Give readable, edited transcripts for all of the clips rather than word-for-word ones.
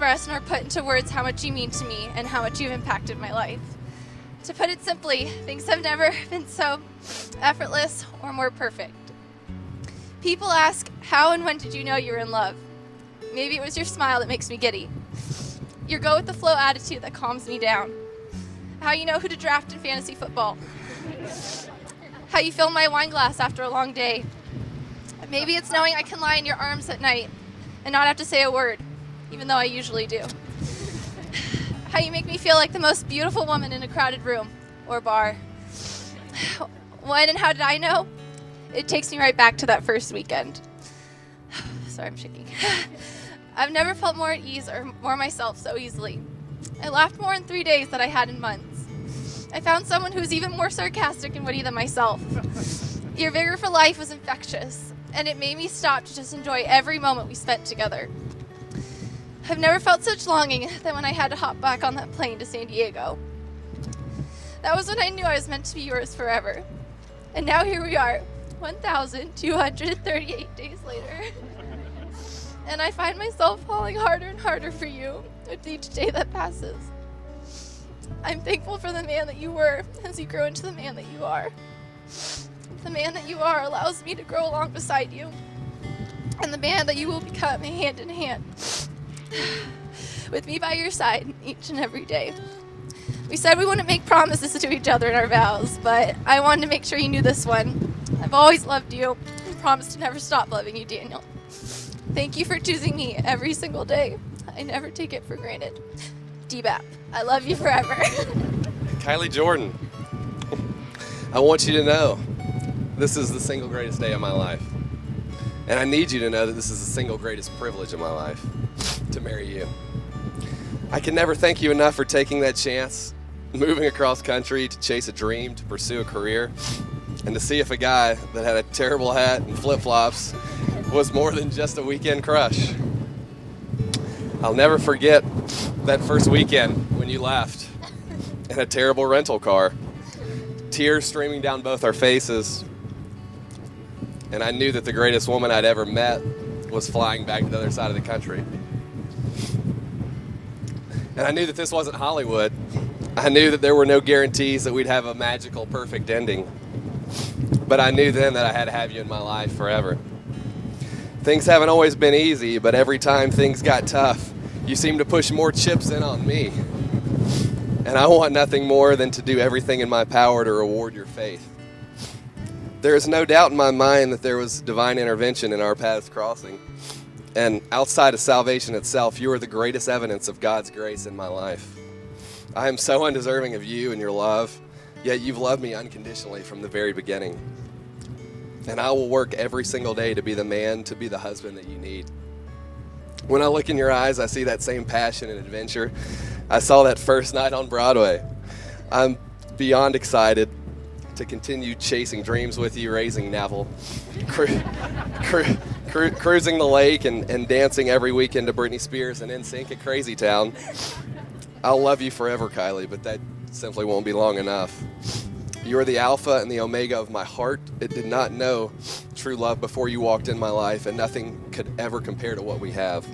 express nor put into words how much you mean to me and how much you've impacted my life. To put it simply, things have never been so effortless or more perfect. People ask, how and when did you know you were in love? Maybe it was your smile that makes me giddy. Your go-with-the-flow attitude that calms me down. How you know who to draft in fantasy football. How you fill my wine glass after a long day. Maybe it's knowing I can lie in your arms at night and not have to say a word, even though I usually do. How you make me feel like the most beautiful woman in a crowded room or bar. When and how did I know? It takes me right back to that first weekend. Sorry, I'm shaking. I've never felt more at ease or more myself so easily. I laughed more in 3 days than I had in months. I found someone who's even more sarcastic and witty than myself. Your vigor for life was infectious, and it made me stop to just enjoy every moment we spent together. I've never felt such longing than when I had to hop back on that plane to San Diego. That was when I knew I was meant to be yours forever. And now here we are, 1,238 days later. And I find myself falling harder and harder for you with each day that passes. I'm thankful for the man that you were as you grow into the man that you are. The man that you are allows me to grow along beside you. And the man that you will become hand in hand with me by your side each and every day. We said we wouldn't make promises to each other in our vows, but I wanted to make sure you knew this one. I've always loved you and promised to never stop loving you, Daniel. Thank you for choosing me every single day. I never take it for granted. D-Bap, I love you forever. Kylie Jordan, I want you to know this is the single greatest day of my life. And I need you to know that this is the single greatest privilege of my life, to marry you. I can never thank you enough for taking that chance, moving across country to chase a dream, to pursue a career, and to see if a guy that had a terrible hat and flip-flops was more than just a weekend crush. I'll never forget that first weekend when you left in a terrible rental car, tears streaming down both our faces, and I knew that the greatest woman I'd ever met was flying back to the other side of the country. And I knew that this wasn't Hollywood. I knew that there were no guarantees that we'd have a magical, perfect ending. But I knew then that I had to have you in my life forever. Things haven't always been easy, but every time things got tough, you seemed to push more chips in on me. And I want nothing more than to do everything in my power to reward your faith. There is no doubt in my mind that there was divine intervention in our paths crossing. And outside of salvation itself, you are the greatest evidence of God's grace in my life. I am so undeserving of you and your love, yet you've loved me unconditionally from the very beginning. And I will work every single day to be the man, to be the husband that you need. When I look in your eyes, I see that same passion and adventure. I saw that first night on Broadway. I'm beyond excited to continue chasing dreams with you, raising Neville, cruising the lake and dancing every weekend to Britney Spears and NSYNC at Crazy Town. I'll love you forever, Kylie, but that simply won't be long enough. You are the alpha and the omega of my heart. It did not know true love before you walked in my life, and nothing could ever compare to what we have.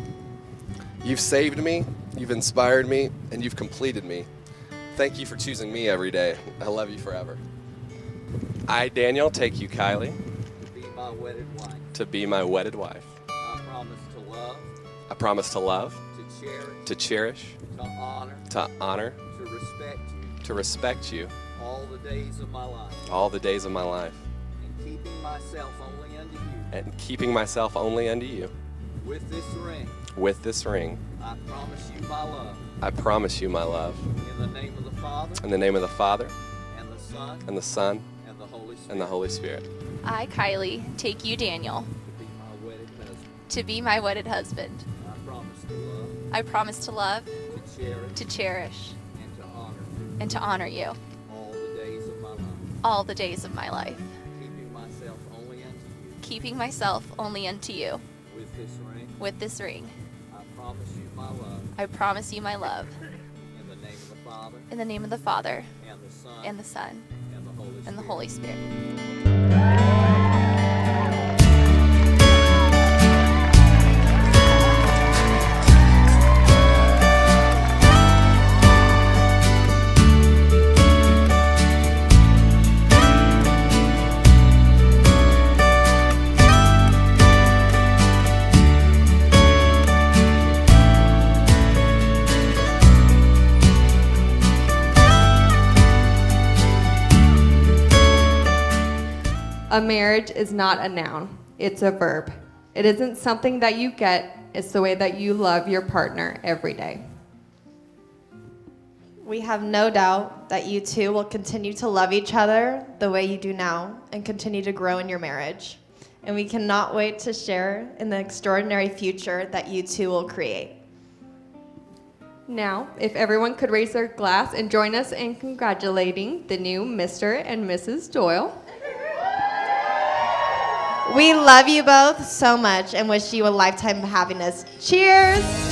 You've saved me, you've inspired me, and you've completed me. Thank you for choosing me every day. I love you forever. I, Daniel, take you, Kylie, to be my wedded wife. To be my wedded wife. I promise to love. I promise to love. To cherish. To cherish. To honor. To honor. To respect you. To respect you. All the days of my life. All the days of my life. And keeping myself only unto you. And keeping myself only unto you. With this ring. With this ring. I promise you my love. I promise you my love. In the name of the Father. In the name of the Father. And the Son. And the Son. And the Holy Spirit. And the Holy Spirit. I, Kylie, take you, Daniel, To be my wedded husband. to be my wedded husband. I promise to love. I promise to love, To cherish. to cherish, And to honor. and to honor you All the days of my life. all the days of my life, Keeping myself only unto you. keeping myself only unto you With this ring. with this ring. I promise you my love. I promise you my love. In the name of the Father. In the name of the Father, And the Son. and the Son, And the Holy Spirit. and the Holy Spirit. A marriage is not a noun, it's a verb. It isn't something that you get, it's the way that you love your partner every day. We have no doubt that you two will continue to love each other the way you do now and continue to grow in your marriage. And we cannot wait to share in the extraordinary future that you two will create. Now, if everyone could raise their glass and join us in congratulating the new Mr. and Mrs. Doyle. We love you both so much and wish you a lifetime of happiness. Cheers!